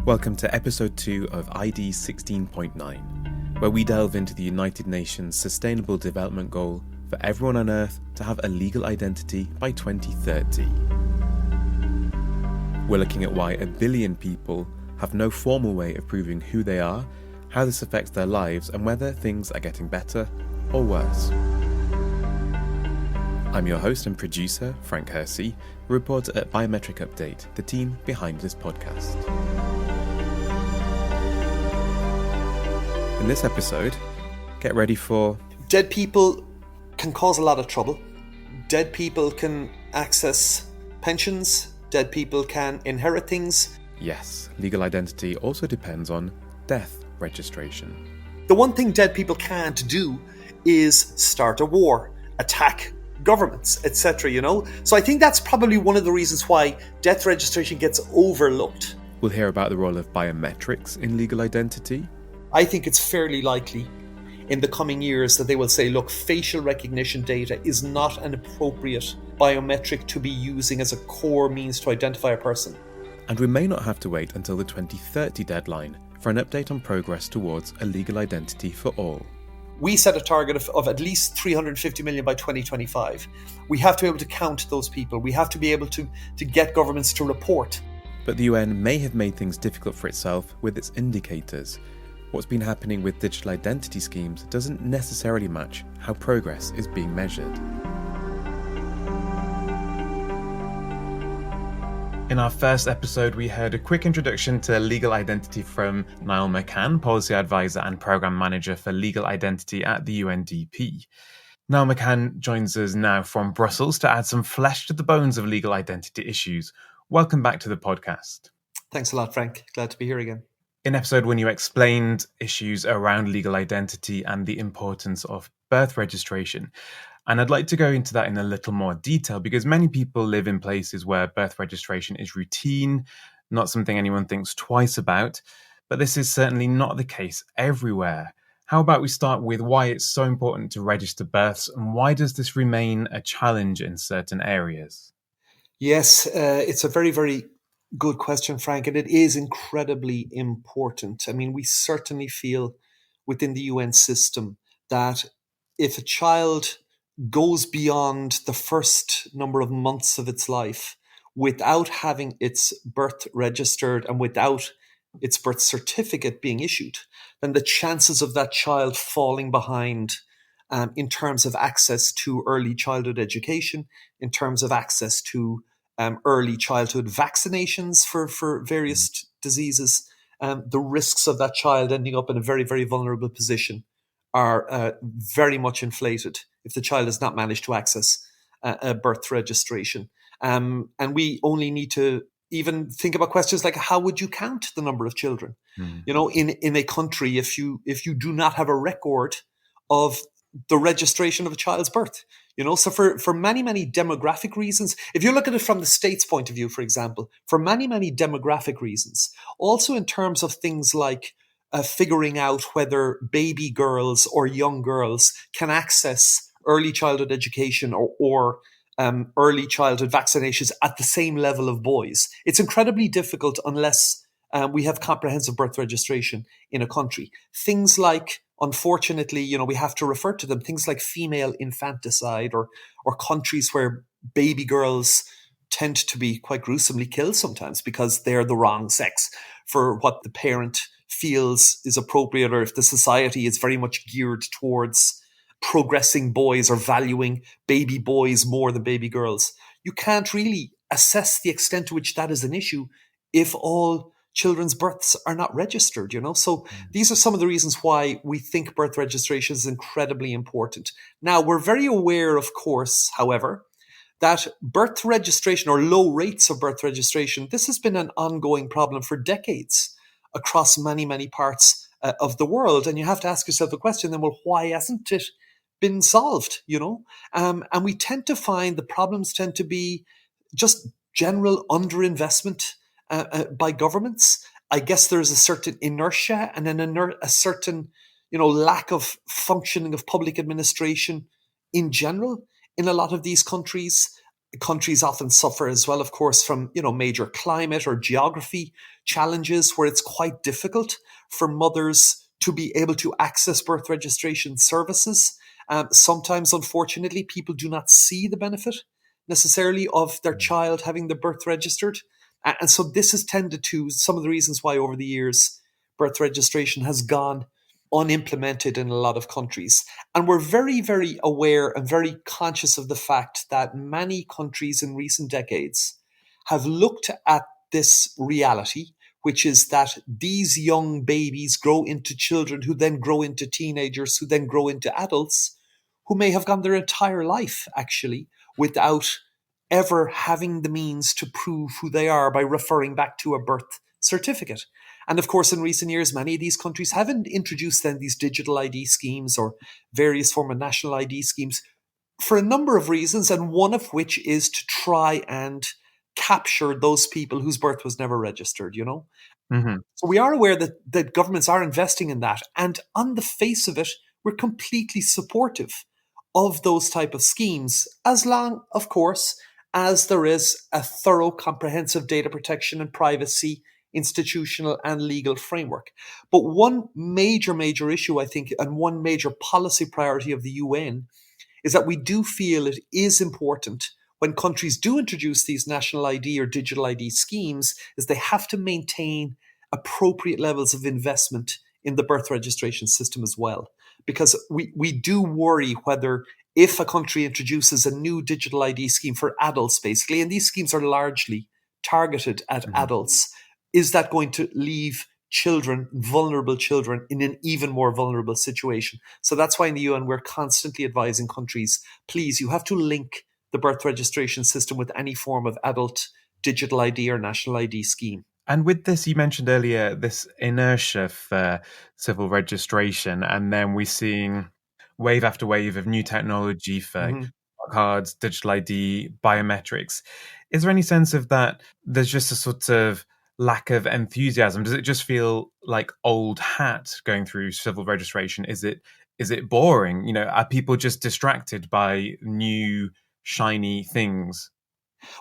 Welcome to episode 2 of ID16.9, where we delve into the United Nations Sustainable Development Goal for everyone on Earth to have a legal identity by 2030. We're looking at why 1 billion people have no formal way of proving who they are, how this affects their lives, and whether things are getting better or worse. I'm your host and producer, Frank Hersey, a reporter at Biometric Update, the team behind this podcast. In this episode, get ready for... Dead people can cause a lot of trouble. Dead people can access pensions. Dead people can inherit things. Yes, legal identity also depends on death registration. The one thing dead people can't do is start a war, attack governments, etc., So I think that's probably one of the reasons why death registration gets overlooked. We'll hear about the role of biometrics in legal identity. I think it's fairly likely in the coming years that they will say, look, facial recognition data is not an appropriate biometric to be using as a core means to identify a person. And we may not have to wait until the 2030 deadline for an update on progress towards a legal identity for all. We set a target of at least 350 million by 2025. We have to be able to count those people. We have to be able to get governments to report. But the UN may have made things difficult for itself with its indicators. What's been happening with digital identity schemes doesn't necessarily match how progress is being measured. In our first episode, we heard a quick introduction to legal identity from Niall Mccann, Policy Advisor and Programme Manager for Legal Identity at the Undp. Niall Mccann joins us now from Brussels to add some flesh to the bones of legal identity issues. Welcome back to the podcast. Thanks a lot, Frank. Glad to be here again. In episode 1, you explained issues around legal identity and the importance of birth registration. And I'd like to go into that in a little more detail because many people live in places where birth registration is routine, not something anyone thinks twice about. But this is certainly not the case everywhere. How about we start with why it's so important to register births and why does this remain a challenge in certain areas? Yes, it's a very, very good question, Frank, and it is incredibly important. I mean, we certainly feel within the UN system that if a child goes beyond the first number of months of its life without having its birth registered and without its birth certificate being issued, then the chances of that child falling behind in terms of access to early childhood education, in terms of access to early childhood vaccinations for various diseases, the risks of that child ending up in a very, very vulnerable position are very much inflated if the child has not managed to access a birth registration. And we only need to even think about questions like, how would you count the number of children? In a country, if you do not have a record of the registration of a child's birth, so for many, many demographic reasons, if you look at it from the state's point of view, for example, for many, many demographic reasons, also in terms of things like figuring out whether baby girls or young girls can access early childhood education or early childhood vaccinations at the same level of boys. It's incredibly difficult unless we have comprehensive birth registration in a country. Things like, unfortunately, we have to refer to them, things like female infanticide or countries where baby girls tend to be quite gruesomely killed sometimes because they're the wrong sex for what the parent feels is appropriate, or if the society is very much geared towards progressing boys or valuing baby boys more than baby girls. You can't really assess the extent to which that is an issue if all children's births are not registered, So these are some of the reasons why we think birth registration is incredibly important. Now, we're very aware, of course, however, that birth registration or low rates of birth registration, this has been an ongoing problem for decades across many, many parts of the world. And you have to ask yourself the question then, well, why hasn't it been solved, And we tend to find the problems tend to be just general underinvestment by governments. I guess there's a certain inertia and a certain, lack of functioning of public administration in general in a lot of these countries. countries often suffer as well, of course, from major climate or geography challenges where it's quite difficult for mothers to be able to access birth registration services. Sometimes, unfortunately, people do not see the benefit necessarily of their child having the birth registered. And so this has tended to some of the reasons why over the years birth registration has gone unimplemented in a lot of countries. And we're very, very aware and very conscious of the fact that many countries in recent decades have looked at this reality, which is that these young babies grow into children who then grow into teenagers, who then grow into adults, who may have gone their entire life actually without ever having the means to prove who they are by referring back to a birth certificate. And of course, in recent years, many of these countries haven't introduced then these digital ID schemes or various form of national ID schemes for a number of reasons, and one of which is to try and capture those people whose birth was never registered, Hmm. So we are aware that governments are investing in that. And on the face of it, we're completely supportive of those type of schemes, as long, of course, as there is a thorough, comprehensive data protection and privacy institutional and legal framework. But one major issue, I think, and one major policy priority of the UN is that we do feel it is important when countries do introduce these national ID or digital ID schemes, is they have to maintain appropriate levels of investment in the birth registration system as well. Because we do worry whether if a country introduces a new digital ID scheme for adults, basically, and these schemes are largely targeted at adults, is that going to leave children, vulnerable children, in an even more vulnerable situation? So that's why in the UN we're constantly advising countries, please, you have to link the birth registration system with any form of adult digital ID or national ID scheme. And with this, you mentioned earlier this inertia for civil registration, and then we're seeing wave after wave of new technology for Mm-hmm. cards, digital ID, biometrics. Is there any sense of that there's just a sort of lack of enthusiasm? Does it just feel like old hat going through civil registration? Is it boring? Are people just distracted by new shiny things?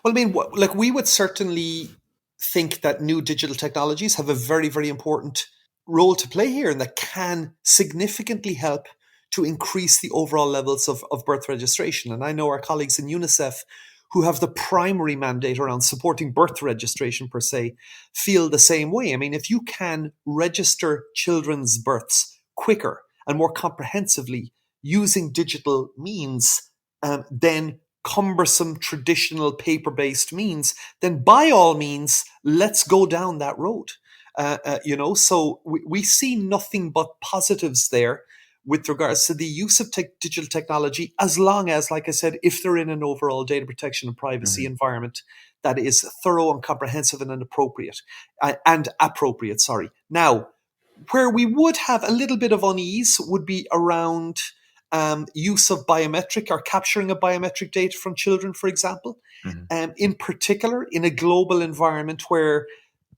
Well, I mean, we would certainly think that new digital technologies have a very, very important role to play here and that can significantly help to increase the overall levels of birth registration. And I know our colleagues in UNICEF, who have the primary mandate around supporting birth registration per se, feel the same way. I mean, if you can register children's births quicker and more comprehensively using digital means, then cumbersome traditional paper-based means, then by all means, let's go down that road. So we see nothing but positives there with regards to the use of digital technology, as long as, like I said, if they're in an overall data protection and privacy environment that is thorough and comprehensive and appropriate, sorry. Now, where we would have a little bit of unease would be around use of biometric or capturing of biometric data from children, for example. Mhm. In particular, in a global environment where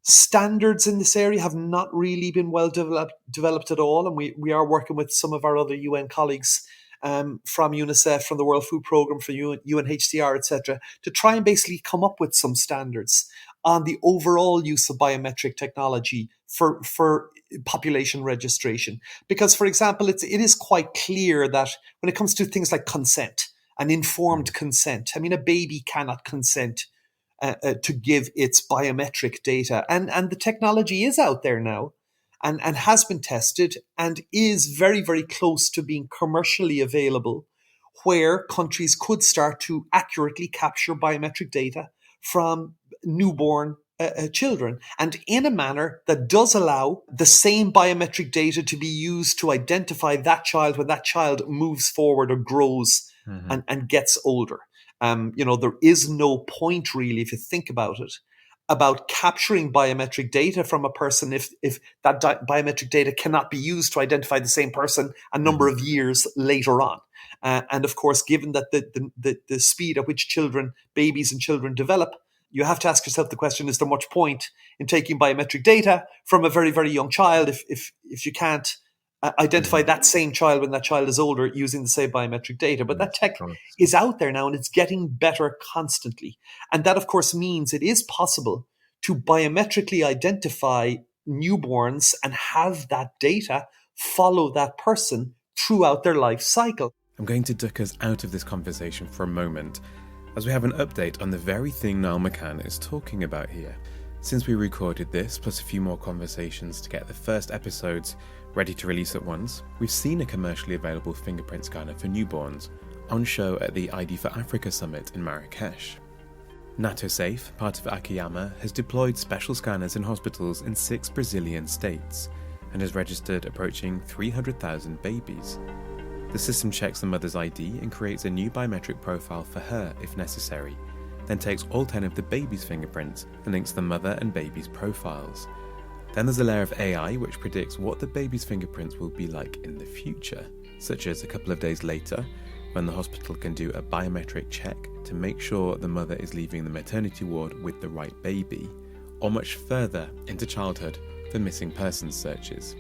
standards in this area have not really been well developed at all, and we are working with some of our other UN colleagues from UNICEF, from the World Food Programme, from UNHCR, etc., to try and basically come up with some standards on the overall use of biometric technology for population registration. Because, for example, it is quite clear that when it comes to things like consent and informed consent, I mean, a baby cannot consent to give its biometric data. And the technology is out there now and has been tested and is very, very close to being commercially available, where countries could start to accurately capture biometric data from newborn children, and in a manner that does allow the same biometric data to be used to identify that child when that child moves forward or grows and gets older. There is no point really, if you think about it, about capturing biometric data from a person if that biometric data cannot be used to identify the same person a number of years later on. And of course, given that the speed at which babies and children develop, you have to ask yourself the question, is there much point in taking biometric data from a very, very young child if you can't identify that same child when that child is older using the same biometric data. But that Yes, of tech course. is out there now and it's getting better constantly. And that, of course, means it is possible to biometrically identify newborns and have that data follow that person throughout their life cycle. I'm going to duck us out of this conversation for a moment, as we have an update on the very thing Niall Mccann is talking about here. Since we recorded this, plus a few more conversations to get the first episodes ready to release at once, we've seen a commercially available fingerprint scanner for newborns on show at the ID for Africa Summit in Marrakesh. NatoSafe, part of Akiyama, has deployed special scanners in hospitals in 6 Brazilian states and has registered approaching 300,000 babies. The system checks the mother's ID and creates a new biometric profile for her if necessary, then takes all 10 of the baby's fingerprints and links the mother and baby's profiles. Then there's a layer of AI which predicts what the baby's fingerprints will be like in the future, such as a couple of days later, when the hospital can do a biometric check to make sure the mother is leaving the maternity ward with the right baby, or much further into childhood for missing persons searches.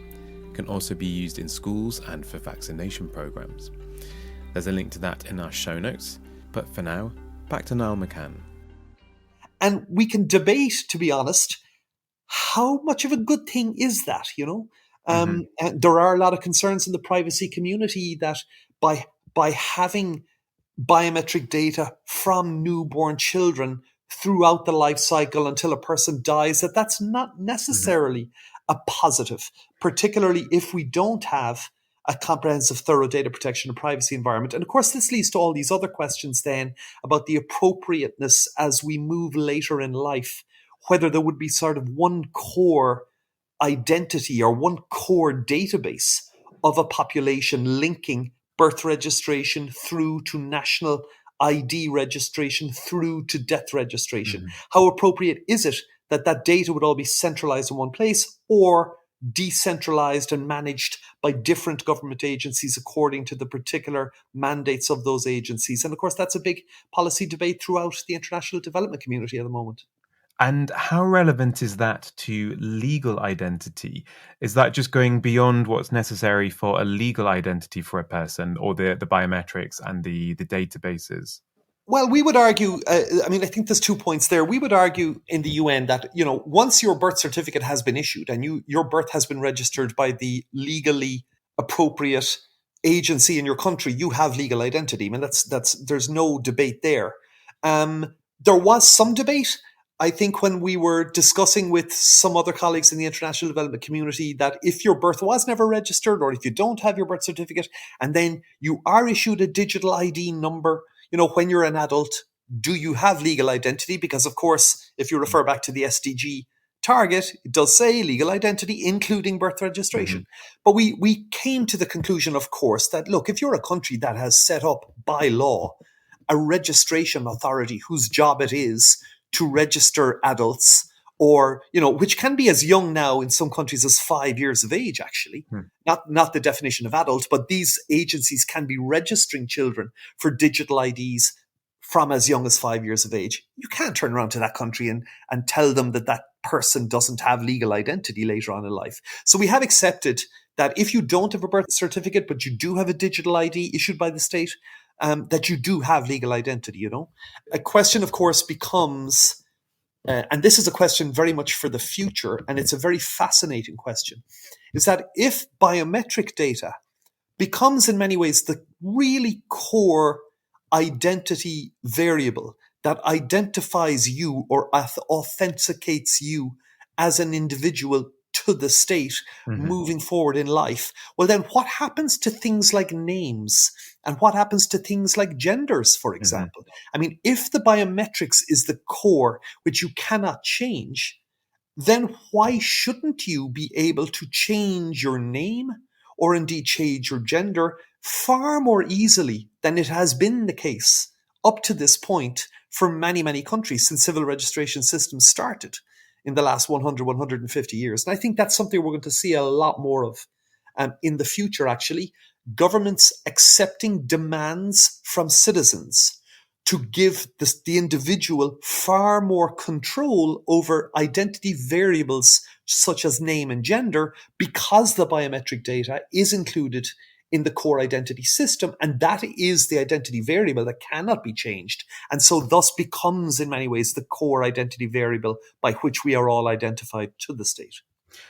It can also be used in schools and for vaccination programs. There's a link to that in our show notes, but for now, back to Niall Mccann. And we can debate, to be honest, how much of a good thing is that, And there are a lot of concerns in the privacy community that by having biometric data from newborn children throughout the life cycle until a person dies, that's not necessarily a positive, particularly if we don't have a comprehensive, thorough data protection and privacy environment. And of course, this leads to all these other questions then about the appropriateness as we move later in life, whether there would be sort of one core identity or one core database of a population linking birth registration through to national ID registration through to death registration. How appropriate is it that that data would all be centralized in one place or decentralized and managed by different government agencies according to the particular mandates of those agencies? And of course, that's a big policy debate throughout the international development community at the moment. And how relevant is that to legal identity? Is that just going beyond what's necessary for a legal identity for a person, or the biometrics and the databases? Well, we would argue, I think there's 2 points there. We would argue in the UN that, once your birth certificate has been issued and your birth has been registered by the legally appropriate agency in your country, you have legal identity. I mean, there's no debate there. There was some debate, I think, when we were discussing with some other colleagues in the international development community that if your birth was never registered or if you don't have your birth certificate and then you are issued a digital ID number, when you're an adult, do you have legal identity? Because, of course, if you refer back to the SDG target, it does say legal identity, including birth registration. But we came to the conclusion, of course, that, look, if you're a country that has set up by law a registration authority whose job it is to register adults, or, which can be as young now in some countries as 5 years of age, actually. Not the definition of adult, but these agencies can be registering children for digital IDs from as young as 5 years of age. You can't turn around to that country and tell them that person doesn't have legal identity later on in life. So we have accepted that if you don't have a birth certificate, but you do have a digital ID issued by the state, that you do have legal identity, A question, of course, becomes, and this is a question very much for the future, and it's a very fascinating question, is that if biometric data becomes in many ways the really core identity variable that identifies you or authenticates you as an individual to the state moving forward in life, well, then what happens to things like names and what happens to things like genders, for example? I mean, if the biometrics is the core, which you cannot change, then why shouldn't you be able to change your name or indeed change your gender far more easily than it has been the case up to this point for many, many countries since civil registration systems started in the last 100, 150 years. And I think that's something we're going to see a lot more of in the future, actually. Governments accepting demands from citizens to give the individual far more control over identity variables such as name and gender, because the biometric data is included in the core identity system, and that is the identity variable that cannot be changed, and so thus becomes in many ways the core identity variable by which we are all identified to the state.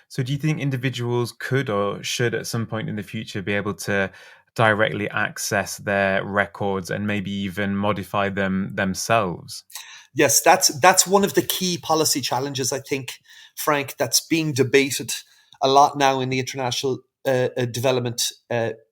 So do you think individuals could or should at some point in the future be able to directly access their records and maybe even modify them themselves? Yes, that's one of the key policy challenges, I think, Frank, that's being debated a lot now in the international development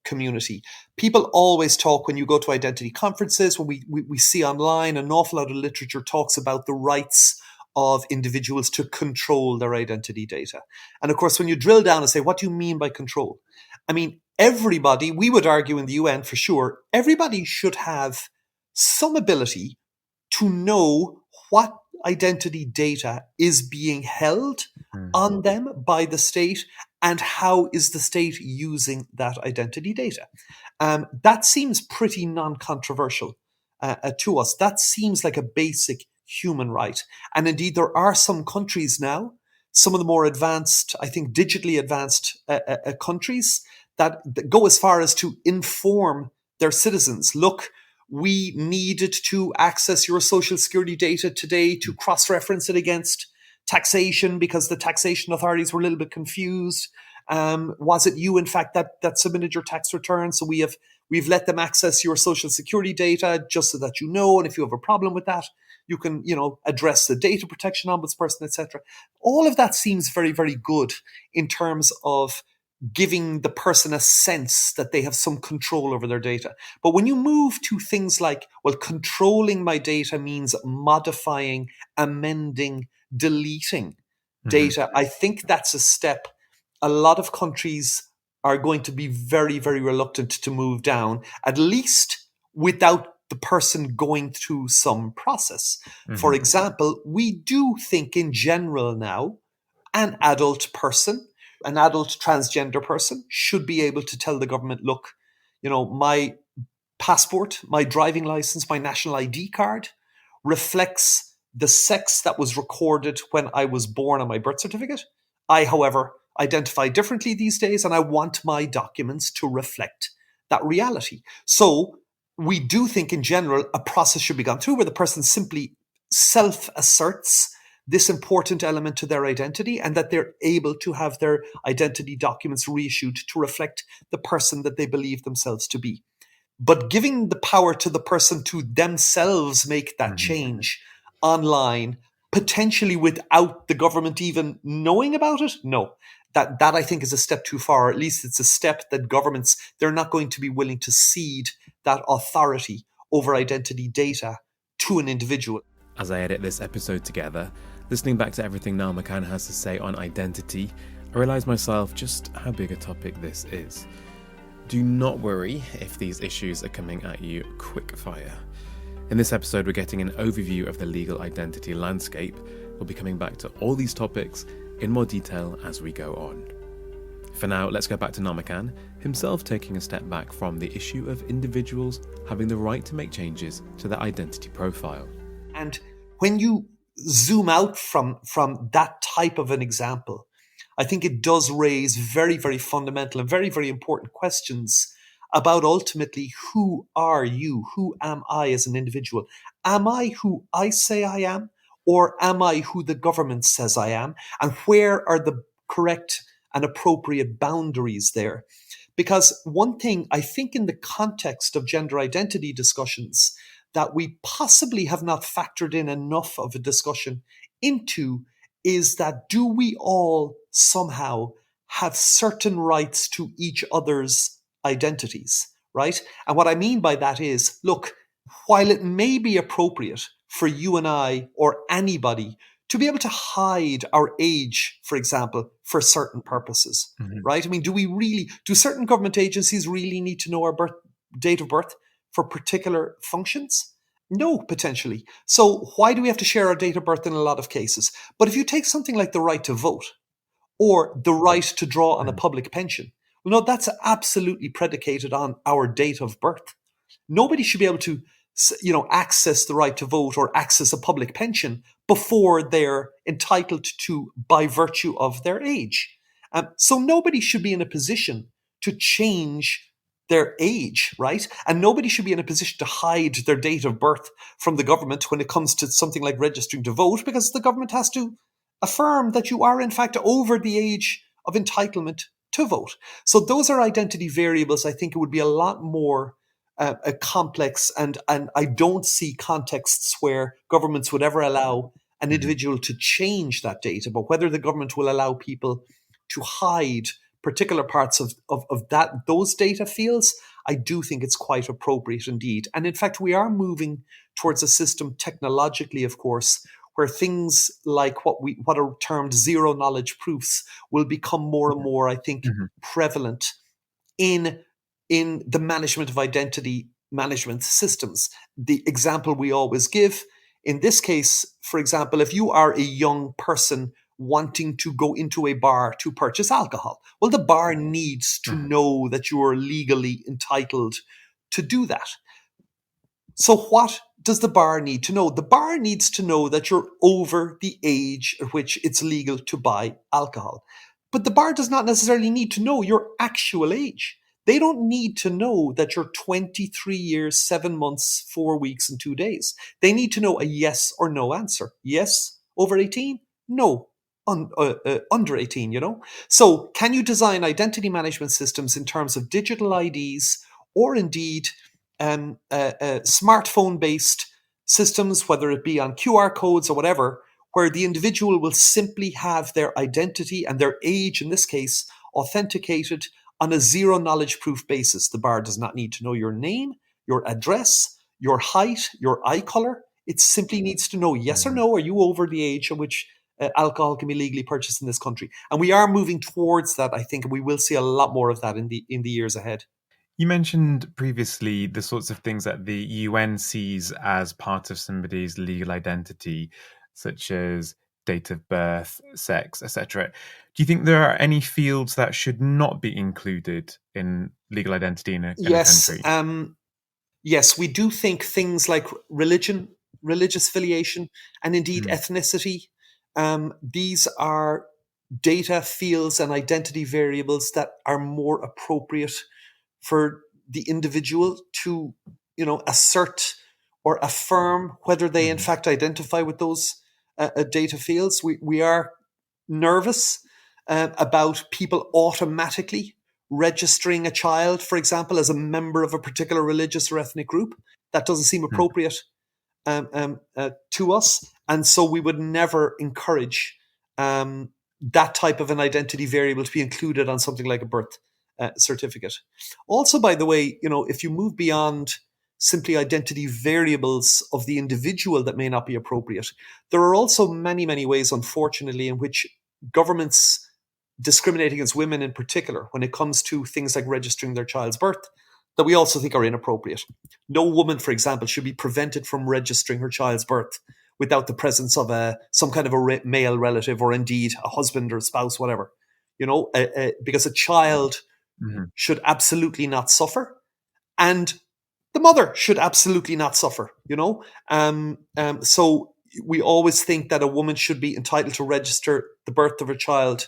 community. People always talk, when you go to identity conferences, when we see online, an awful lot of literature talks about the rights of individuals to control their identity data. And of course, when you drill down and say, what do you mean by control? I mean, everybody, we would argue in the UN for sure, everybody should have some ability to know what identity data is being held on them by the state, and how is the state using that identity data. That seems pretty non-controversial to us. That seems like a basic human right. And indeed, there are some countries now, some of the more advanced, I think digitally advanced countries, that go as far as to inform their citizens, look, we needed to access your social security data today to cross-reference it against taxation because the taxation authorities were a little bit confused. Was it you, in fact, that submitted your tax return? So we've let them access your social security data just so that you know, and if you have a problem with that, you can, address the data protection ombudsperson, etc. All of that seems very, very good in terms of giving the person a sense that they have some control over their data. But when you move to things like, well, controlling my data means modifying, amending, deleting data, I think that's a step a lot of countries are going to be very, very reluctant to move down, at least without the person going through some process. For example, we do think in general now, an adult person, an adult transgender person should be able to tell the government, look, my passport, my driving license, my national ID card reflects the sex that was recorded when I was born on my birth certificate. I, however, identify differently these days, and I want my documents to reflect that reality. So we do think in general a process should be gone through where the person simply self-asserts this important element to their identity, and that they're able to have their identity documents reissued to reflect the person that they believe themselves to be. But giving the power to the person to themselves make that change online, potentially without the government even knowing about it, no. That I think is a step too far. Or at least it's a step that governments, they're not going to be willing to cede that authority over identity data to an individual. As I edit this episode together, listening back to everything Niall Mccann has to say on identity, I realise myself just how big a topic this is. Do not worry if these issues are coming at you quick fire. In this episode, we're getting an overview of the legal identity landscape. We'll be coming back to all these topics in more detail as we go on. For now, let's go back to Niall Mccann, himself taking a step back from the issue of individuals having the right to make changes to their identity profile. And when you zoom out from that type of an example, I think it does raise very, very fundamental and very, very important questions about ultimately, who are you? Who am I as an individual? Am I who I say I am? Or am I who the government says I am? And where are the correct and appropriate boundaries there? Because one thing I think in the context of gender identity discussions that we possibly have not factored in enough of a discussion into is that, do we all somehow have certain rights to each other's identities, right? And what I mean by that is, look, while it may be appropriate for you and I or anybody to be able to hide our age, for example, for certain purposes, right? I mean, do certain government agencies really need to know our date of birth for particular functions? No, potentially. So why do we have to share our date of birth in a lot of cases? But if you take something like the right to vote or the right to draw on a public pension, well, no, that's absolutely predicated on our date of birth. Nobody should be able to access the right to vote or access a public pension before they're entitled to by virtue of their age. So nobody should be in a position to change their age, right? And nobody should be in a position to hide their date of birth from the government when it comes to something like registering to vote, because the government has to affirm that you are in fact over the age of entitlement to vote. So those are identity variables. I think it would be a lot more complex, and I don't see contexts where governments would ever allow an individual to change that data. But whether the government will allow people to hide particular parts of those data fields, I do think it's quite appropriate indeed. And in fact, we are moving towards a system technologically, of course, where things like what are termed zero knowledge proofs will become more and more, I think, prevalent in the management of identity management systems. The example we always give, in this case, for example, if you are a young person wanting to go into a bar to purchase alcohol, well, the bar needs to know that you are legally entitled to do that. So what does the bar need to know? The bar needs to know that you're over the age at which it's legal to buy alcohol. But the bar does not necessarily need to know your actual age. They don't need to know that you're 23 years, 7 months, 4 weeks, and 2 days. They need to know a yes or no answer. Yes, over 18? No, under 18, So can you design identity management systems in terms of digital IDs or indeed smartphone-based systems, whether it be on QR codes or whatever, where the individual will simply have their identity and their age, in this case, authenticated on a zero knowledge proof basis? The bar does not need to know your name, your address, your height, your eye color. It simply needs to know yes or no, are you over the age at which alcohol can be legally purchased in this country? And we are moving towards that, I think, and we will see a lot more of that in the years ahead. You mentioned previously the sorts of things that the UN sees as part of somebody's legal identity, such as date of birth, sex, etc. Do you think there are any fields that should not be included in legal identity in a country? Yes, we do think things like religion, religious affiliation, and indeed ethnicity, these are data fields and identity variables that are more appropriate for the individual to, assert or affirm whether they in fact identify with those data fields. We are nervous about people automatically registering a child, for example, as a member of a particular religious or ethnic group. That doesn't seem appropriate to us. And so we would never encourage that type of an identity variable to be included on something like a birth certificate. Also, by the way, if you move beyond simply identity variables of the individual that may not be appropriate, there are also many, many ways, unfortunately, in which governments discriminate against women in particular when it comes to things like registering their child's birth, that we also think are inappropriate. No woman, for example, should be prevented from registering her child's birth without the presence of some kind of a male relative, or indeed a husband or spouse, whatever. Because a child should absolutely not suffer, and the mother should absolutely not suffer. So we always think that a woman should be entitled to register the birth of her child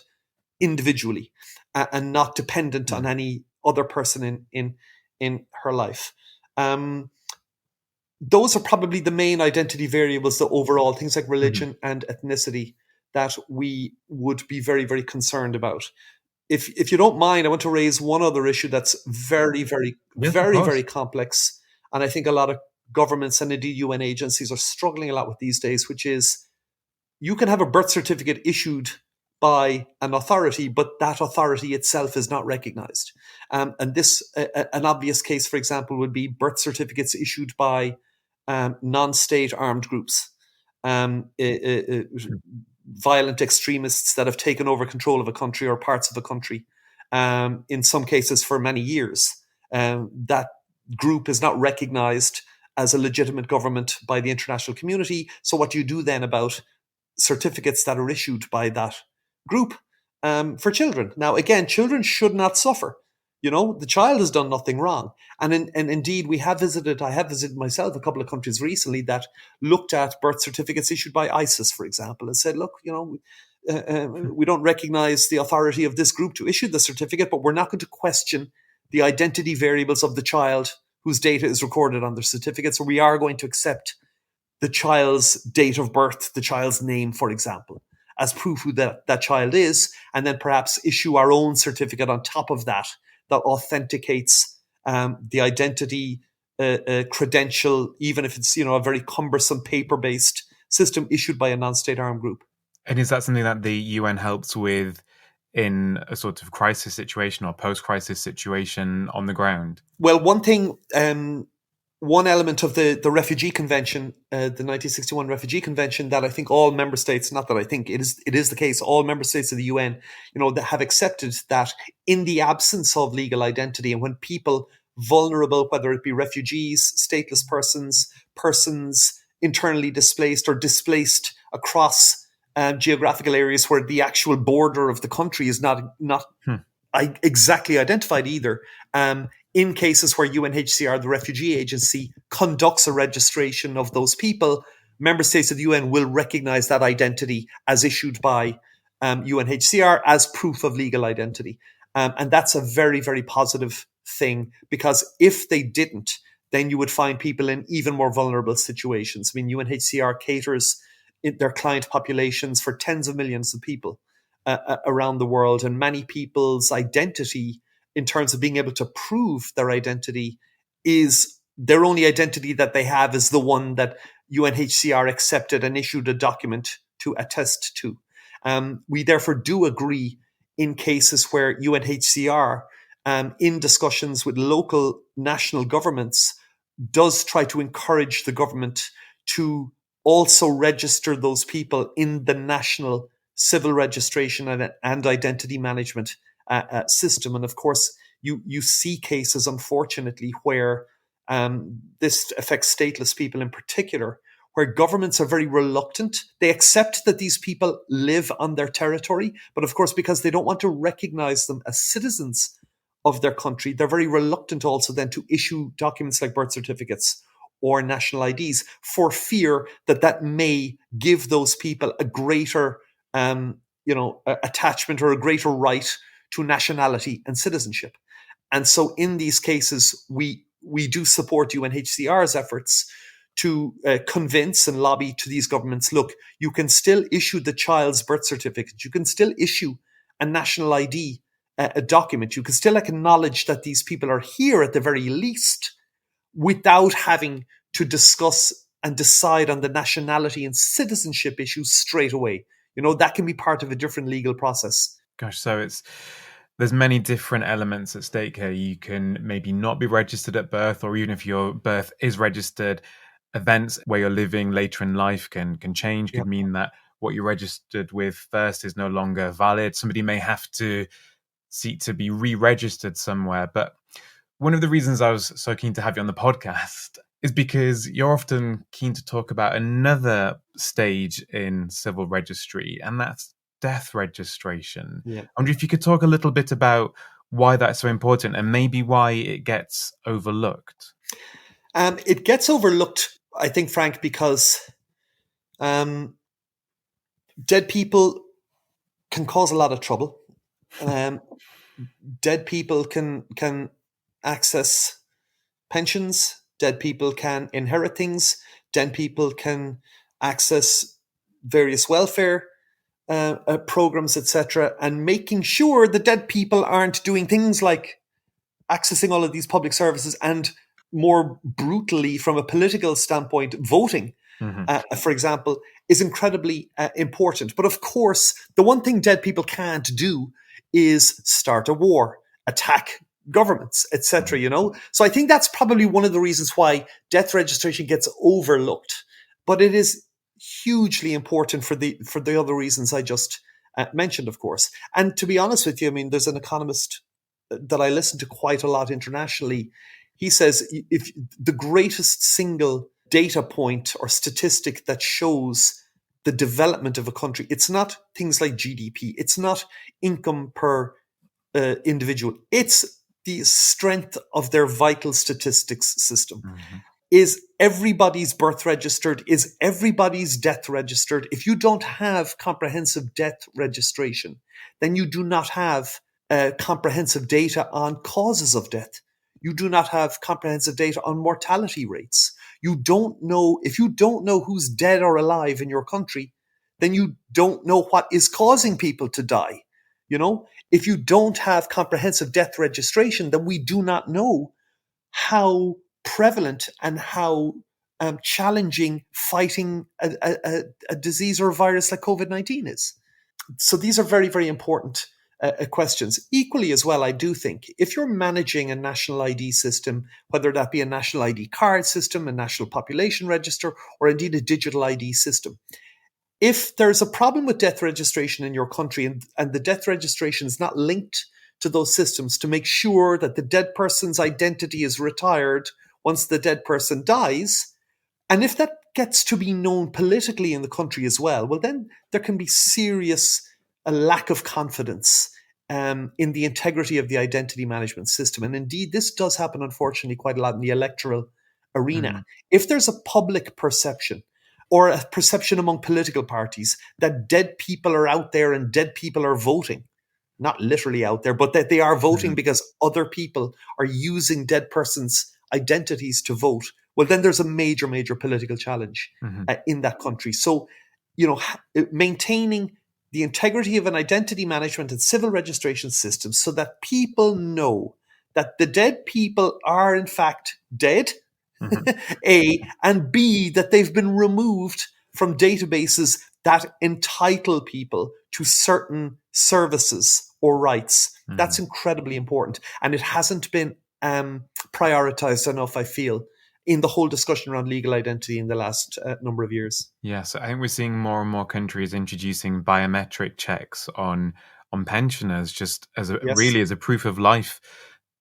individually and not dependent on any other person in her life. Those are probably the main identity variables, the overall things like religion and ethnicity, that we would be very, very concerned about. If you don't mind, I want to raise one other issue that's very, very, very complex. And I think a lot of governments and indeed UN agencies are struggling a lot with these days, which is you can have a birth certificate issued by an authority, but that authority itself is not recognized. And this, an obvious case, for example, would be birth certificates issued by non-state armed groups, violent extremists that have taken over control of a country or parts of a country, in some cases for many years. That group is not recognized as a legitimate government by the international community. So what do you do then about certificates that are issued by that group for children? Now, again, children should not suffer. The child has done nothing wrong. And indeed, I have visited myself a couple of countries recently that looked at birth certificates issued by ISIS, for example, and said, look, we don't recognize the authority of this group to issue the certificate, but we're not going to question the identity variables of the child whose data is recorded on their certificate. So we are going to accept the child's date of birth, the child's name, for example, as proof who that child is, and then perhaps issue our own certificate on top of that authenticates the identity credential, even if it's a very cumbersome paper-based system issued by a non-state armed group. And is that something that the UN helps with in a sort of crisis situation or post-crisis situation on the ground? Well, one element of the Refugee Convention, the 1961 Refugee Convention, that I think all member states, not that I think it is the case, all member states of the UN, that have accepted that in the absence of legal identity, and when people vulnerable, whether it be refugees, stateless persons internally displaced or displaced across geographical areas where the actual border of the country is not exactly identified either, in cases where UNHCR, the refugee agency, conducts a registration of those people, member states of the UN will recognize that identity as issued by UNHCR as proof of legal identity. And that's a very, very positive thing, because if they didn't, then you would find people in even more vulnerable situations. I mean, UNHCR caters their client populations for tens of millions of people around the world, and many people's identity, in terms of being able to prove their identity, is their only identity that they have is the one that UNHCR accepted and issued a document to attest to. We therefore do agree in cases where UNHCR, in discussions with local national governments, does try to encourage the government to also register those people in the national civil registration and identity management system. And of course, you see cases, unfortunately, where this affects stateless people in particular, where governments are very reluctant. They accept that these people live on their territory, but of course, because they don't want to recognize them as citizens of their country, they're very reluctant also then to issue documents like birth certificates or national IDs, for fear that may give those people a greater attachment or a greater right to nationality and citizenship. And so in these cases, we do support UNHCR's efforts to convince and lobby to these governments, look, you can still issue the child's birth certificate, you can still issue a national ID a document, you can still acknowledge that these people are here at the very least, without having to discuss and decide on the nationality and citizenship issues straight away. That can be part of a different legal process. Gosh, so there's many different elements at stake here. You can maybe not be registered at birth, or even if your birth is registered, events where you're living later in life can change, could mean that what you registered with first is no longer valid. Somebody may have to seek to be re-registered somewhere. But one of the reasons I was so keen to have you on the podcast is because you're often keen to talk about another stage in civil registry, and that's death registration. Yeah. I wonder if you could talk a little bit about why that's so important and maybe why it gets overlooked. It gets overlooked, I think, Frank, because dead people can cause a lot of trouble. Dead people can access pensions. Dead people can inherit things. Dead people can access various welfare programs, etc. And making sure the dead people aren't doing things like accessing all of these public services and, more brutally, from a political standpoint, voting, for example, is incredibly important. But of course, the one thing dead people can't do is start a war, attack governments, etc. So I think that's probably one of the reasons why death registration gets overlooked. But it is hugely important for the other reasons I just mentioned, of course. And to be honest with you, I mean, there's an economist that I listen to quite a lot internationally. He says if the greatest single data point or statistic that shows the development of a country, it's not things like GDP, it's not income per individual, it's the strength of their vital statistics system. Mm-hmm. Is everybody's birth registered? Is everybody's death registered? If you don't have comprehensive death registration, then you do not have comprehensive data on causes of death. You do not have comprehensive data on mortality rates. You don't know, if you don't know who's dead or alive in your country, then you don't know what is causing people to die. You know, if you don't have comprehensive death registration, then we do not know how prevalent and how challenging fighting a disease or a virus like COVID-19 is. So these are very, very important questions. Equally as well, I do think if you're managing a national ID system, whether that be a national ID card system, a national population register, or indeed a digital ID system, if there's a problem with death registration in your country and the death registration is not linked to those systems to make sure that the dead person's identity is retired once the dead person dies, and if that gets to be known politically in the country as well, well, then there can be serious lack of confidence in the integrity of the identity management system. And indeed, this does happen, unfortunately, quite a lot in the electoral arena. Mm-hmm. If there's a public perception or a perception among political parties that dead people are out there and dead people are voting, not literally out there, but that they are voting because other people are using dead persons' identities to vote, well, then there's a major, major political challenge in that country. So, you know, maintaining the integrity of an identity management and civil registration system so that people know that the dead people are in fact dead, A, and B, that they've been removed from databases that entitle people to certain services or rights. That's incredibly important. And it hasn't been prioritized enough, I feel, in the whole discussion around legal identity in the last number of years. Yes, I think we're seeing more and more countries introducing biometric checks on pensioners, just as really as a proof of life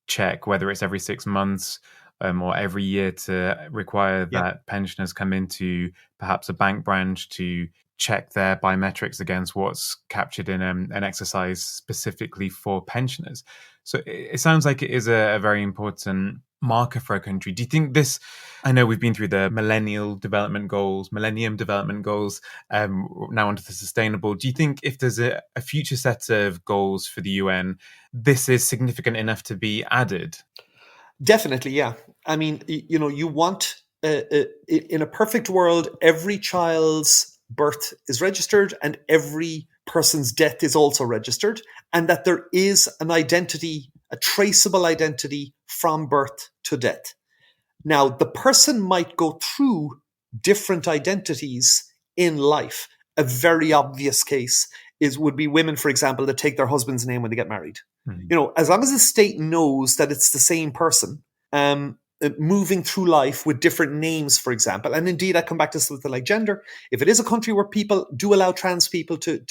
check, whether it's every 6 months or every year, to require that pensioners come into perhaps a bank branch to check their biometrics against what's captured in an exercise specifically for pensioners. So it sounds like it is a very important marker for a country. Do you think this, I know we've been through the Millennium Development Goals, now onto the sustainable. Do you think if there's a future set of goals for the UN, this is significant enough to be added? Definitely, yeah. I mean, you know, you want, in a perfect world, every child's birth is registered and every person's death is also registered, and that there is an identity, a traceable identity from birth to death. Now, the person might go through different identities in life. A very obvious case would be women, for example, that take their husband's name when they get married. You know, as long as the state knows that it's the same person, moving through life with different names, for example. And indeed, I come back to something like gender. If it is a country where people do allow trans people to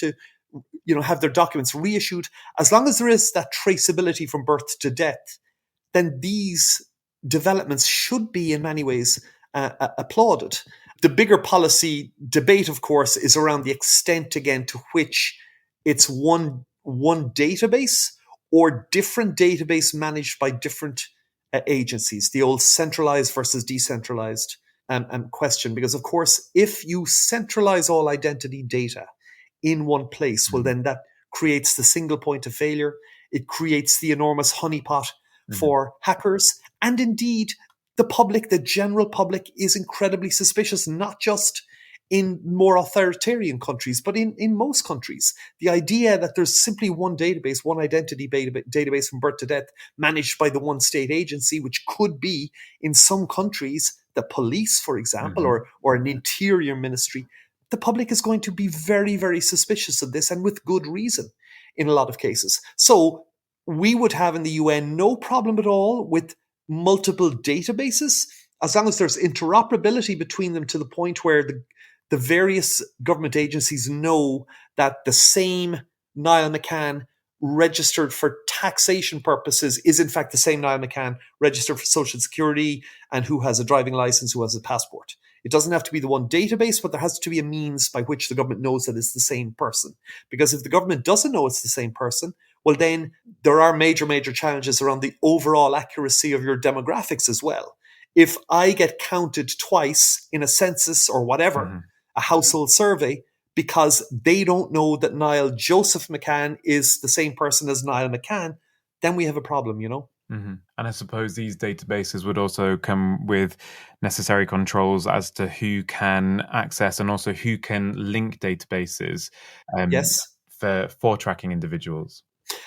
you know, have their documents reissued, as long as there is that traceability from birth to death, then these developments should be in many ways applauded. The bigger policy debate, of course, is around the extent, again, to which it's one database or different database managed by different agencies, the old centralized versus decentralized question. Because, of course, if you centralize all identity data in one place, well, then that creates the single point of failure. It creates the enormous honeypot for hackers. And indeed, the public, the general public, is incredibly suspicious, not just in more authoritarian countries, but in most countries. The idea that there's simply one database, one identity database from birth to death managed by the one state agency, which could be, in some countries, the police, for example, or an interior ministry, the public is going to be very, very suspicious of this, and with good reason in a lot of cases. So we would have in the UN no problem at all with multiple databases, as long as there's interoperability between them to the point where the various government agencies know that the same Niall Mccann registered for taxation purposes is in fact the same Niall Mccann registered for Social Security and who has a driving license, who has a passport. It doesn't have to be the one database, but there has to be a means by which the government knows that it's the same person. Because if the government doesn't know it's the same person, well, then there are major challenges around the overall accuracy of your demographics as well. If I get counted twice in a census or whatever, Mm-hmm. a household survey, because they don't know that Niall Joseph Mccann is the same person as Niall Mccann, then we have a problem, Mm-hmm. And I suppose these databases would also come with necessary controls as to who can access and also who can link databases Yes, for tracking individuals.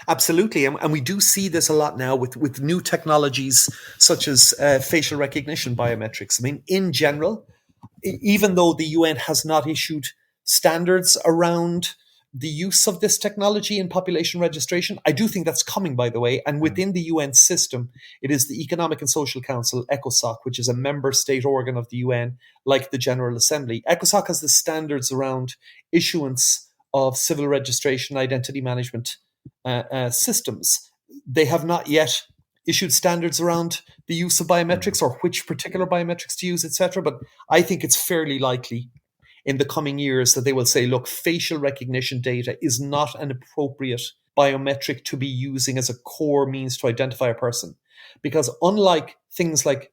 absolutely. And we do see this a lot now with new technologies such as facial recognition biometrics. I mean, in general, even though the UN has not issued standards around the use of this technology in population registration, I do think that's coming, by the way. And within the UN system, it is the Economic and Social Council, ECOSOC, which is a member state organ of the UN, like the General Assembly. ECOSOC has the standards around issuance of civil registration identity management systems. They have not yet issued standards around the use of biometrics or which particular biometrics to use, etc. But I think it's fairly likely in the coming years that they will say, look, facial recognition data is not an appropriate biometric to be using as a core means to identify a person. Because unlike things like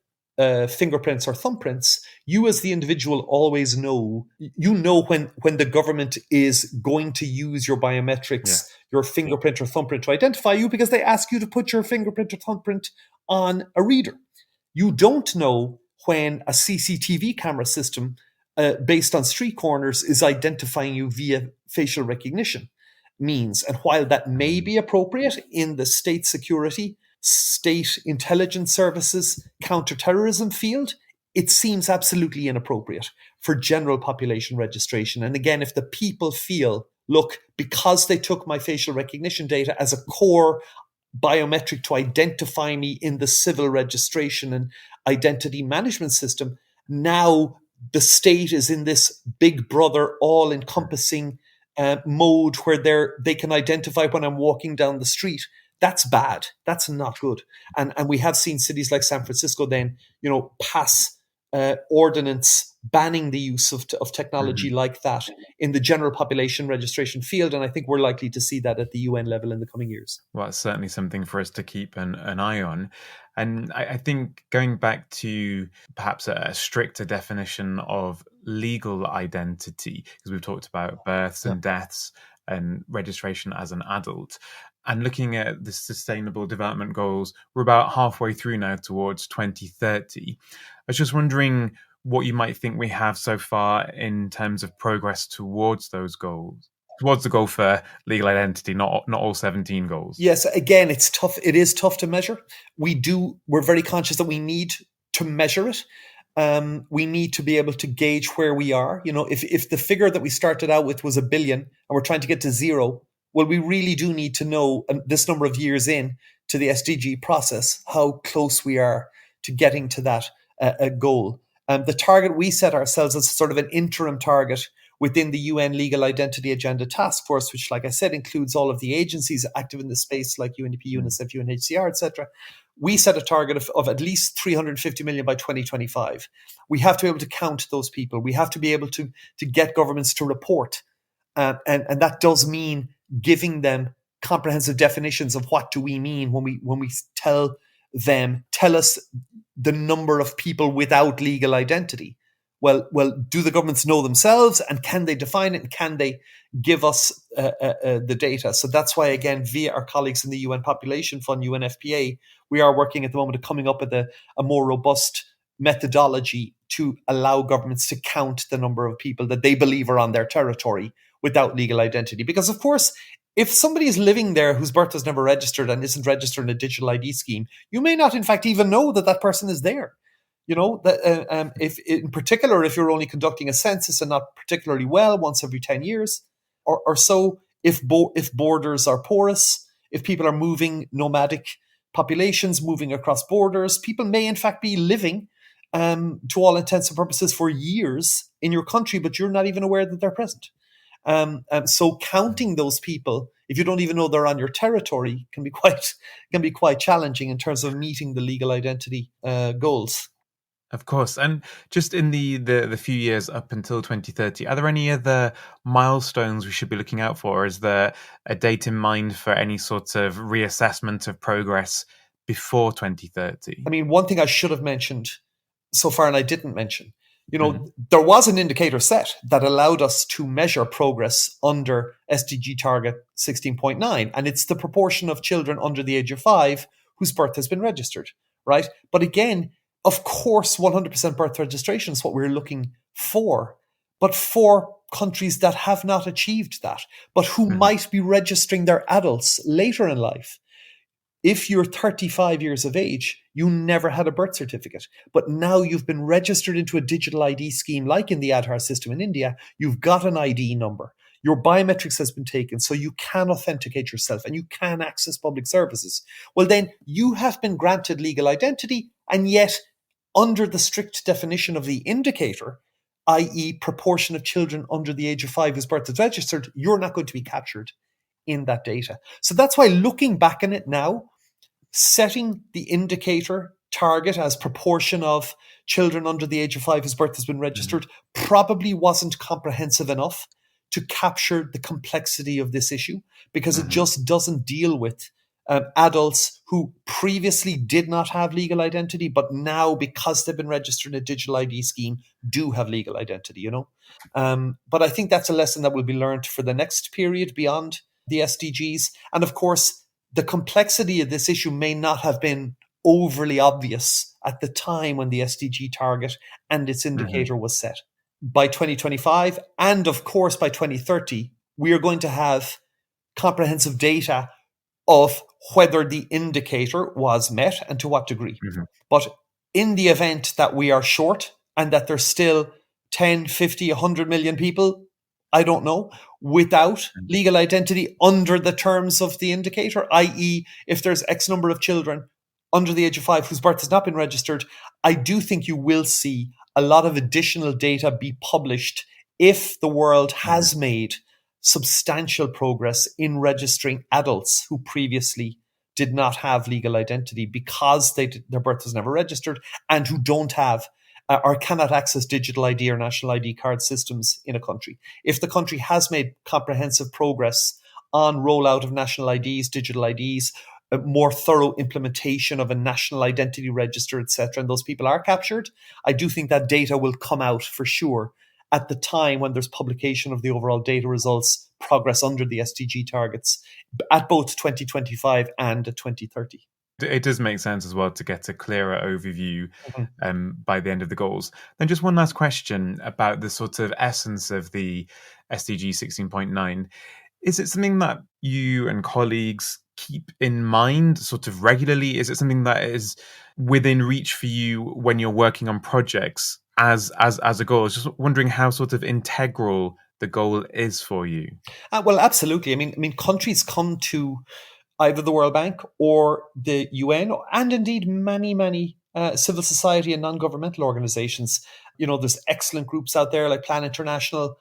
fingerprints or thumbprints, you as the individual always know, when the government is going to use your biometrics, your fingerprint or thumbprint to identify you, because they ask you to put your fingerprint or thumbprint on a reader. You don't know when a CCTV camera system based on street corners is identifying you via facial recognition means. And while that may be appropriate in the state security, state intelligence services, counterterrorism field, it seems absolutely inappropriate for general population registration. And again, if the people feel, look, because they took my facial recognition data as a core biometric to identify me in the civil registration and identity management system, now the state is in this big brother, all encompassing mode where they can identify when I'm walking down the street. That's bad. That's not good. And we have seen cities like San Francisco then, pass ordinance banning the use of technology like that in the general population registration field. And I think we're likely to see that at the UN level in the coming years. Well, it's certainly something for us to keep an eye on. And I think going back to perhaps a stricter definition of legal identity, because we've talked about births and deaths and registration as an adult, and looking at the Sustainable Development Goals, we're about halfway through now towards 2030. I was just wondering what you might think we have so far in terms of progress towards those goals. Towards the goal for legal identity, not all 17 goals. Yes, again, it's tough. It is tough to measure. We're very conscious that we need to measure it. We need to be able to gauge where we are. If the figure that we started out with was 1 billion and we're trying to get to 0, well, we really do need to know this number of years in to the SDG process, how close we are to getting to that goal. The target we set ourselves as sort of an interim target within the UN Legal Identity Agenda Task Force, which, like I said, includes all of the agencies active in the space like Undp, UNICEF, UNHCR, etc. We set a target of at least 350 million by 2025. We have to be able to count those people. We have to be able to get governments to report. And that does mean giving them comprehensive definitions of what do we mean when we tell us the number of people without legal identity. Well, do the governments know themselves, and can they define it, and can they give us the data? So that's why, again, via our colleagues in the UN Population Fund, UNFPA, we are working at the moment of coming up with a more robust methodology to allow governments to count the number of people that they believe are on their territory without legal identity. Because, of course, if somebody is living there whose birth was never registered and isn't registered in a digital ID scheme, you may not, in fact, even know that person is there. If in particular, if you're only conducting a census and not particularly well once every 10 years or so, if borders are porous, if people are moving, nomadic populations moving across borders, people may in fact be living to all intents and purposes for years in your country, but you're not even aware that they're present. So counting those people, if you don't even know they're on your territory, can be quite challenging in terms of meeting the legal identity goals. Of course. And just in the few years up until 2030, are there any other milestones we should be looking out for? Is there a date in mind for any sort of reassessment of progress before 2030? I mean, one thing I should have mentioned so far, and I didn't mention, Hmm. there was an indicator set that allowed us to measure progress under SDG target 16.9, and it's the proportion of children under the age of 5 whose birth has been registered, right? But again, of course, 100% birth registration is what we're looking for, but for countries that have not achieved that, but who Hmm. might be registering their adults later in life. If you're 35 years of age, you never had a birth certificate, but now you've been registered into a digital ID scheme like in the Aadhaar system in India. You've got an ID number. Your biometrics has been taken, so you can authenticate yourself and you can access public services. Well, then you have been granted legal identity, and yet, under the strict definition of the indicator, i.e., proportion of children under the age of 5 whose birth is registered, you're not going to be captured in that data. So that's why looking back on it now, setting the indicator target as proportion of children under the age of 5 whose birth has been Hmm. registered probably wasn't comprehensive enough to capture the complexity of this issue, because it Hmm. just doesn't deal with adults who previously did not have legal identity, but now, because they've been registered in a digital ID scheme, do have legal identity. But I think that's a lesson that will be learned for the next period beyond the SDGs. And of course, the complexity of this issue may not have been overly obvious at the time when the SDG target and its Hmm. indicator was set. By 2025, and of course by 2030, we are going to have comprehensive data of whether the indicator was met and to what degree. Hmm. But in the event that we are short and that there's still 10, 50, 100 million people, I don't know, without legal identity under the terms of the indicator, i.e., if there's X number of children under the age of 5 whose birth has not been registered, I do think you will see a lot of additional data be published if the world Hmm. has made substantial progress in registering adults who previously did not have legal identity because their birth was never registered, and who don't have or cannot access digital ID or national ID card systems in a country. If the country has made comprehensive progress on rollout of national IDs, digital IDs, a more thorough implementation of a national identity register, etc., and those people are captured, I do think that data will come out for sure at the time when there's publication of the overall data results, progress under the SDG targets at both 2025 and 2030. It does make sense as well to get a clearer overview Mhm. by the end of the goals. Then, just one last question about the sort of essence of the SDG 16.9. Is it something that you and colleagues keep in mind sort of regularly? Is it something that is within reach for you when you're working on projects as a goal? I was just wondering how sort of integral the goal is for you. Well, absolutely. I mean, countries come to either the World Bank or the UN, and indeed many, many civil society and non-governmental organizations. There's excellent groups out there like Plan International.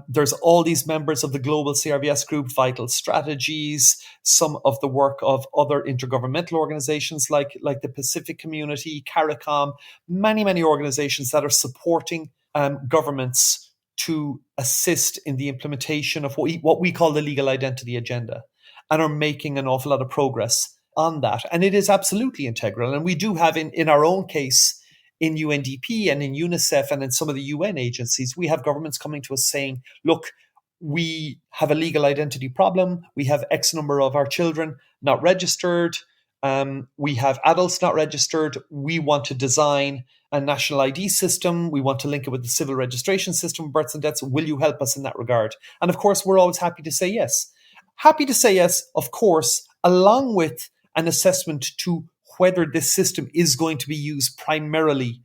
There's all these members of the global CRVS group, Vital Strategies, some of the work of other intergovernmental organizations like the Pacific Community, CARICOM, many, many organizations that are supporting governments to assist in the implementation of what we call the legal identity agenda, and are making an awful lot of progress on that. And it is absolutely integral. And we do have in our own case, in UNDP and in UNICEF and in some of the UN agencies, we have governments coming to us saying, look, we have a legal identity problem. We have X number of our children not registered. We have adults not registered. We want to design a national ID system. We want to link it with the civil registration system, births and deaths. Will you help us in that regard? And of course, we're always happy to say yes. Happy to say yes, of course, along with an assessment to whether this system is going to be used primarily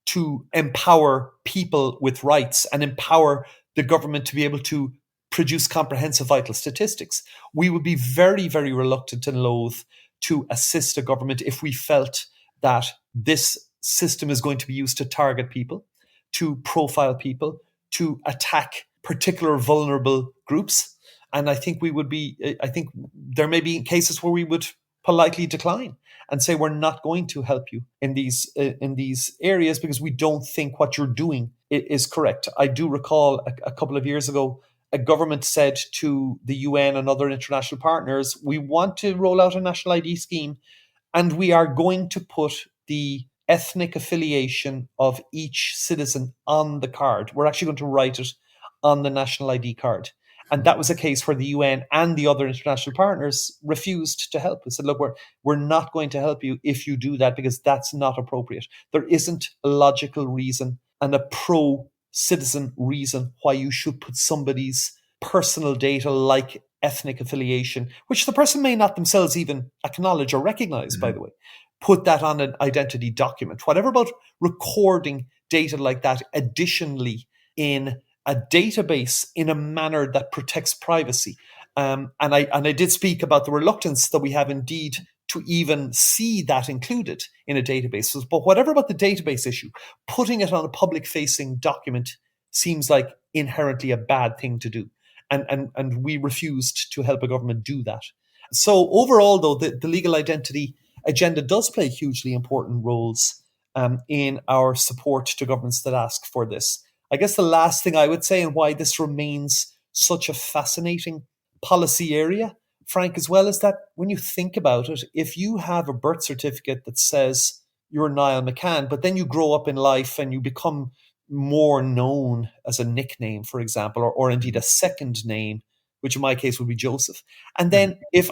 to empower people with rights and empower the government to be able to produce comprehensive vital statistics. We would be very, very reluctant and loath to assist a government if we felt that this system is going to be used to target people, to profile people, to attack particular vulnerable groups. And I think there may be cases where we would politely decline and say, we're not going to help you in these areas because we don't think what you're doing is correct. I do recall a couple of years ago, a government said to the UN and other international partners, we want to roll out a national ID scheme, and we are going to put the ethnic affiliation of each citizen on the card. We're actually going to write it on the national ID card. And that was a case where the UN and the other international partners refused to help. They said, look, we're not going to help you if you do that because that's not appropriate. There isn't a logical reason and a pro-citizen reason why you should put somebody's personal data like ethnic affiliation, which the person may not themselves even acknowledge or recognize, by the way, put that on an identity document. Whatever about recording data like that additionally in a database in a manner that protects privacy. And I did speak about the reluctance that we have indeed to even see that included in a database. But whatever about the database issue, putting it on a public-facing document seems like inherently a bad thing to do. And we refused to help a government do that. So overall, though, the legal identity agenda does play hugely important roles in our support to governments that ask for this. I guess the last thing I would say, and why this remains such a fascinating policy area, Frank, as well, is that when you think about it, if you have a birth certificate that says you're Niall Mccann, but then you grow up in life and you become more known as a nickname, for example, or indeed a second name, which in my case would be Joseph. And then if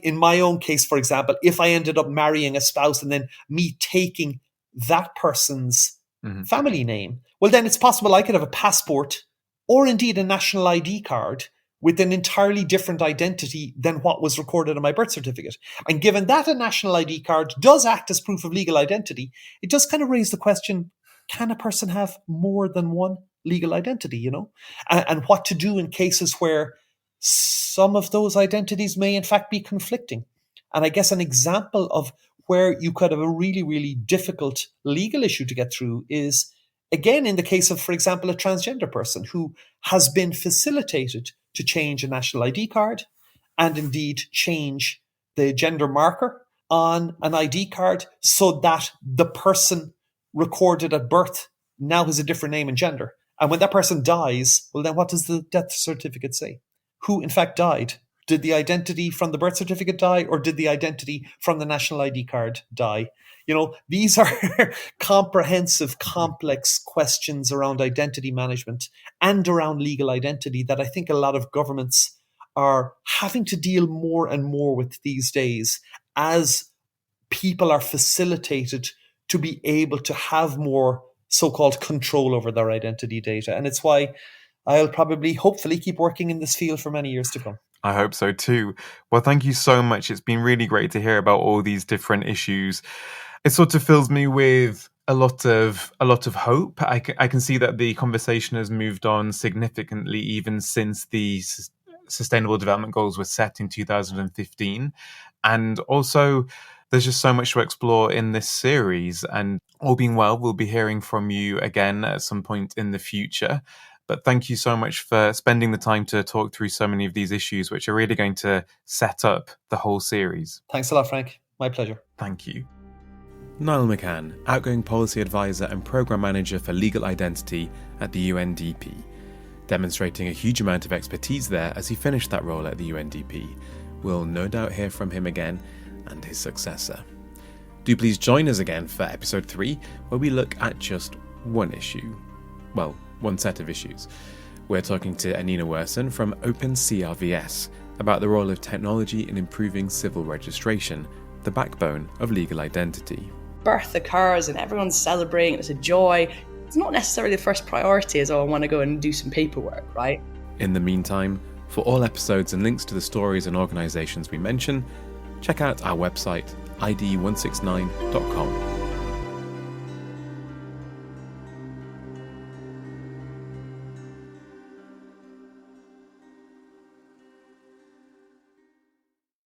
in my own case, for example, if I ended up marrying a spouse and then me taking that person's family name, well, then it's possible I could have a passport or indeed a national ID card with an entirely different identity than what was recorded on my birth certificate. And given that a national ID card does act as proof of legal identity, it does kind of raise the question, can a person have more than one legal identity, you know? And what to do in cases where some of those identities may in fact be conflicting. And I guess an example of where you could have a really, really difficult legal issue to get through is, again, in the case of, for example, a transgender person who has been facilitated to change a national ID card and indeed change the gender marker on an ID card so that the person recorded at birth now has a different name and gender. And when that person dies, well, then what does the death certificate say? Who in fact died? Did the identity from the birth certificate die, or did the identity from the national ID card die? You know, these are comprehensive, complex questions around identity management and around legal identity that I think a lot of governments are having to deal more and more with these days as people are facilitated to be able to have more so-called control over their identity data. And it's why I'll probably, hopefully, keep working in this field for many years to come. I hope so too. Well, thank you so much. It's been really great to hear about all these different issues. It sort of fills me with a lot of hope. I can see that the conversation has moved on significantly even since the Sustainable Development Goals were set in 2015. And also, there's just so much to explore in this series. And all being well, we'll be hearing from you again at some point in the future. But thank you so much for spending the time to talk through so many of these issues, which are really going to set up the whole series. Thanks a lot, Frank. My pleasure. Thank you. Niall Mccann, Outgoing Policy Advisor and Programme Manager for Legal Identity at the UNDP, demonstrating a huge amount of expertise there as he finished that role at the UNDP. We'll no doubt hear from him again and his successor. Do please join us again for episode 3, where we look at just one issue. Well, one set of issues. We're talking to Anina Werson from OpenCRVS about the role of technology in improving civil registration, the backbone of legal identity. Birth occurs and everyone's celebrating, it's a joy. It's not necessarily the first priority as, I want to go and do some paperwork, right? In the meantime, for all episodes and links to the stories and organisations we mention, check out our website, ID16.9.com.